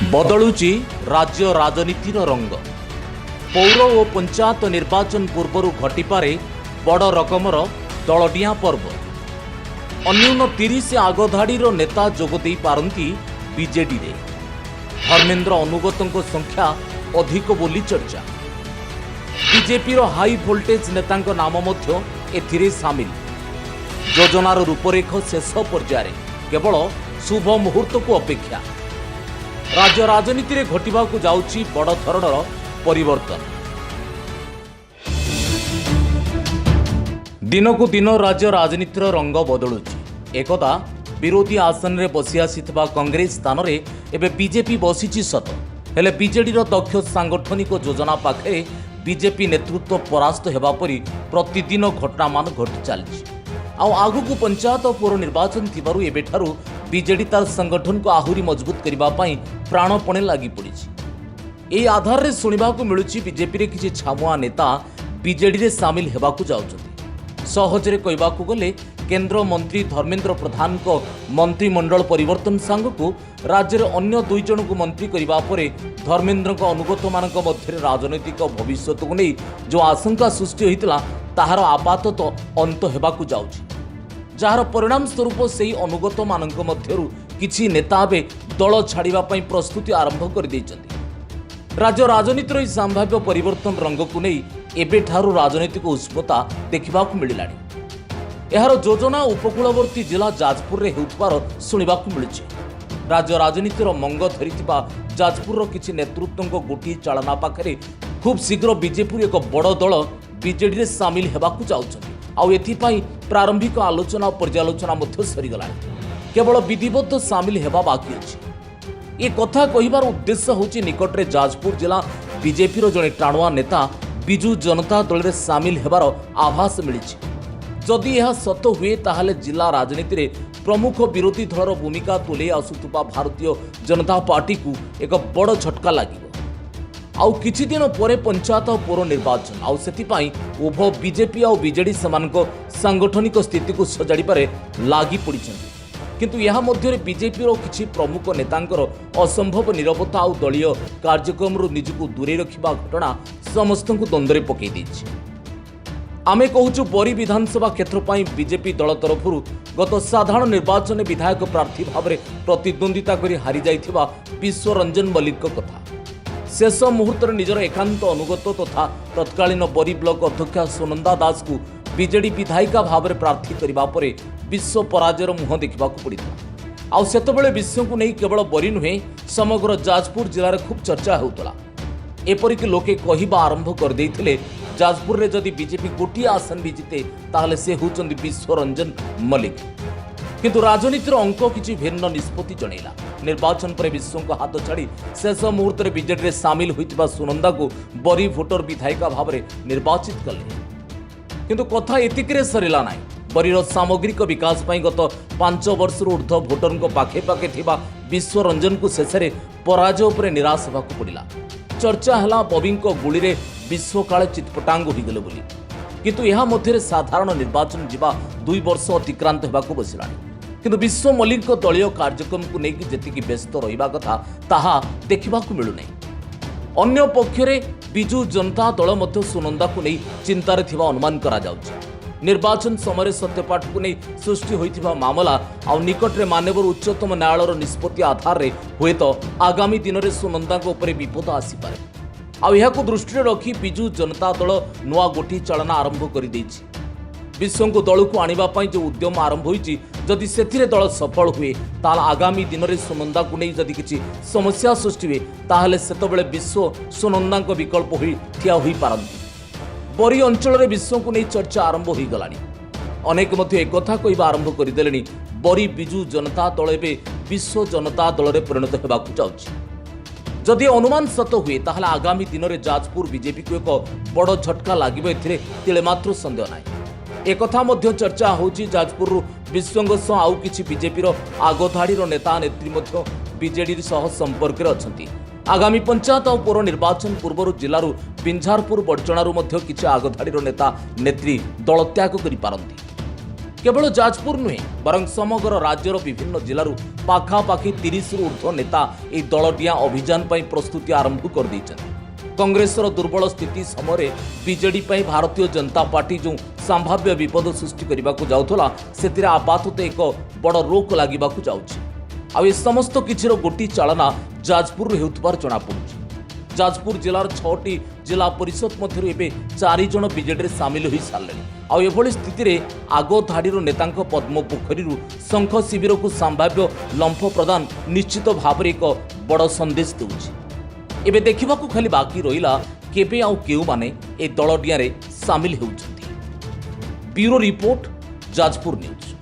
बदलुची राज्य राजनीतिर रंग। पौर और पंचायत निर्वाचन पूर्व घटिपारे बड़ रकमर दलडिया पर्व। अन्यून 30 आगधाड़ी नेता जोगदे पारंती बीजेडी रे। धर्मेंद्र अनुगतों संख्या अधिक बोली चर्चा। बीजेपी हाई वोल्टेज नेता नाम एथिरे सामिल। योजनार रूपरेख शेष पर्यायर केवल शुभ मुहूर्त को अपेक्षा। राज्य राजनीति रे घटिबाकू जाउची बड़ धरणर परिवर्तन। दिनकू दिन राज्य राजनीतिर रंग बदलुची। एकदा विरोधी आसन रे बसी आसीथिबा कांग्रेस स्थान रे एबे बीजेपी बसीची सत। हेले बीजेडी रो दक्ष सांगठनिक योजना पाखे बीजेपी नेतृत्व परास्त हेबा परी प्रतिदिन घटनामान घटी चलछि। आगुकू पंचायत और पौर निर्वाचन थिबारु एबेठारु बीजेडी तार संगठन को आहुरी मजबूत करबा पई प्राणपणे लागि पड़िछि। एई आधार रे सुनिबाकू मिलुछि बीजेपी रे किछि छामुआ नेता बीजेडी रे शामिल हेबाकू जाउछथि। सहजरे कहबाकू गले केंद्र मंत्री धर्मेंद्र प्रधान को मंत्रिमंडल परिवर्तन सांगकू राज्य रे अन्य 2 जन को मंत्री करबा परे धर्मेंद्र को अनुगत मानक मध्य राजनैतिक भविष्य को नहीं जो आशंका सृष्टि होइतला ताहार आपातत अंत हेबाकू जाउछि। जार परिणाम स्वरूप से अनुगत मानक मध्यरु किछि नेता बे दल छाड़िबा पई प्रस्तुति आरंभ कर दैछन्ति। राज्य राजनीतिर संभाव्य परिवर्तन रंग को नहीं एबेठारु राजनीतिक उष्णता देखिबाकू मिलिलानी। एहार योजना उपकूलवर्ती जिला जाजपुर रे हेउथबार सुनिबाकू मिलुछि। राज्य राजनीतिर मंग धरिथिबा जाजपुर किछि नेतृत्वक गोटी चालना पाखरे खूब शीघ्र बीजेपी एक बड़ दल बीजेडी रे शामिल हेबाकू जाउछन्ति। आउ एथिपाई प्रारंभिक आलोचना और पर्यालोचना मध्य सरीगलानी। केवल विधिवत शामिल हेबा बाकी अछि। ए कथा कहिबार उद्देश्य होछि निकटरे जाजपुर जिला बीजेपी रो जने टाणुआ नेता बिजू जनता दल रे शामिल हेबार आभास मिलिछि। जदि यह सत हुए ताहले जिला राजनीति रे प्रमुख विरोधी दलर भूमिका तुले आसुथुबा भारतीय जनता पार्टी को एक बड़ झटका लागिबो। आउ किछि दिन परे पंचायत और पौर निर्वाचन आउ सेतिपाई उभय बीजेपी और बीजेडी समानको सांगठनिक स्थिति को सजाड़िबारे लागि पड़िछन्ति। किंतु यह मध्य बीजेपी रो किछि प्रमुख नेतांकर असंभव निरवता और दलीय कार्यक्रम निजको दूरे रखिबा घटना समस्तଙ୍କୁ द्वंद्वरे पकई दैछि। आमे कहूछु बरी विधानसभा क्षेत्र पाई बीजेपी दल तरफरु गत साधारण निर्वाचन विधायक प्रार्थी भाव में प्रतिद्वंदिता करी हारी जाइथिबा विश्वरंजन मल्लिक कथा। शेष मुहूर्त निजर एकांत अनुगत तथा तत्कालीन बरी ब्लॉक अध्यक्षा सुनंदा दास को बीजेडी विधायिका भाव में प्रार्थी करबा परे विश्व पराजयर मुह देखिबाकू पड़िता। आउ सेतबेले विश्व को नहीं केवल बरी नुहे समग्र जाजपुर जिले में खूब चर्चा होउतला। एपरिक लोके कहिबा आरंभ कर देइथिले जाजपुर रे जदि बीजेपी गोटी आसन भी जीते ताहले से होचंदी विश्वरंजन मल्लिक। किंतु राजनीतिर अंक किछि भिन्न निष्पत्ति जणैला। निर्वाचन पर विश्व को हाथ छाड़ी शेष मुहूर्त में बीजेडी रे शामिल होइतिबा सुनंदा को बरी भोटर विधायिका भाव में निर्वाचित कले। किंतु कथा एतिकरे सरिला नाही। बरीर सामग्रिक विकास पई गत 5 वर्ष ऊर्ध्व भोटर को पाखे पाखे थिबा विश्वरंजन को शेषरे पराजय उपरे निराश होबाकू पड़िला। चर्चा हला बबी गुली रे विश्व काले चितपटांग हो गले बोली। किंतु यह मध्य साधारण निर्वाचन जीवा 2 वर्ष अतिक्रांत होबाकू बसिलानी। किंतु विश्व मल्लिक दलीय कार्यक्रम को लेकिन जेतिकी व्यस्त रहिबा कथा ताहा देखिबाकू मिलु नै। अन्य पक्षरे बिजू जनता दल मध्य सुनंदा को नहीं चिंतार थिबा अनुमान करा जाउछि। निर्वाचन समय सत्यपाठ को नहीं सृष्टि होइथिबा मामला आउ निकटरे माननीय उच्चतम न्यायालयर निष्पत्ति आधार रे हुए तो आगामी दिन में सुनंदा को ऊपर विपद आसीपारे। आउ यहाकू दृष्टि रखी बिजू जनता दल नुआ गोटी चालना आरंभ कर देछि। विश्व को दल को आनिबा पई जो उद्यम आरंभ होइछि जदि सेथिरे दल सफल हुए ताल आगामी दिन में सुनंदा को नहीं जदि किछि समस्या सृष्टि हुए ताहले सेतबेले विश्व सुनंदा को विकल्प होई ठिया होई पारंती। बरी अंचल रे विश्व को नहीं चर्चा आरंभ हो गलानी। अनेक मध्य एक कथा कहबा आरंभ कर देलेनी बरी बिजू जनता दल एबे विश्व जनता दल रे परिणत हेबाकू जाउछि। जदि अनुमान सत हुए ताहले आगामी दिन में जाजपुर बीजेपी को एक बड़ झटका लागिबो एथिरे तिले मात्र संदेह नाही। एक कथा मध्य चर्चा होछि जाजपुर विश्वंग सह आउ किछि बीजेपी रो आगधाड़ीर नेता नेत्री मध्य बीजेडी सह संपर्क रे अछंती। आगामी पंचायत और पौर निर्वाचन पूर्व जिलूर बिंझारपुर बड़चणारू किछि आगधाड़ीर नेता नेत्री दल त्याग करि पारंती। केवल जाजपुर नुहे बरं समग्र राज्यर विभिन्न जिलूर पाखापाखि 30 रु ऊर्ध्व नेता यह दलडिया अभियान पर प्रस्तुति आरंभ कर देइछन्ति। कांग्रेसर दुर्बल स्थिति समय बीजेडी भारतीय जनता पार्टी जो संभाव्य विपद सृष्टि करने को जाउथला से आपातत एक बड़ रोक लगे आ समस्त किछिर गोटी चालना जाजपुर हेउतबार जना पड़ुछि। जाजपुर जिलार 6टी जिला परिषद मध्य एवं 4 जन बीजेडी सामिल हो सारे आभली स्थिति आग धाड़ी नेता पद्म पोखरी शंख शिविर को संभाव्य लंफ प्रदान निश्चित भाव एक बड़ संदेश देउछि। एबे देखा खाली बाकी रहा केबे आउ केउ माने ए दलडिया रे सामिल होउछन्ति। Bureau report, Jajpur news.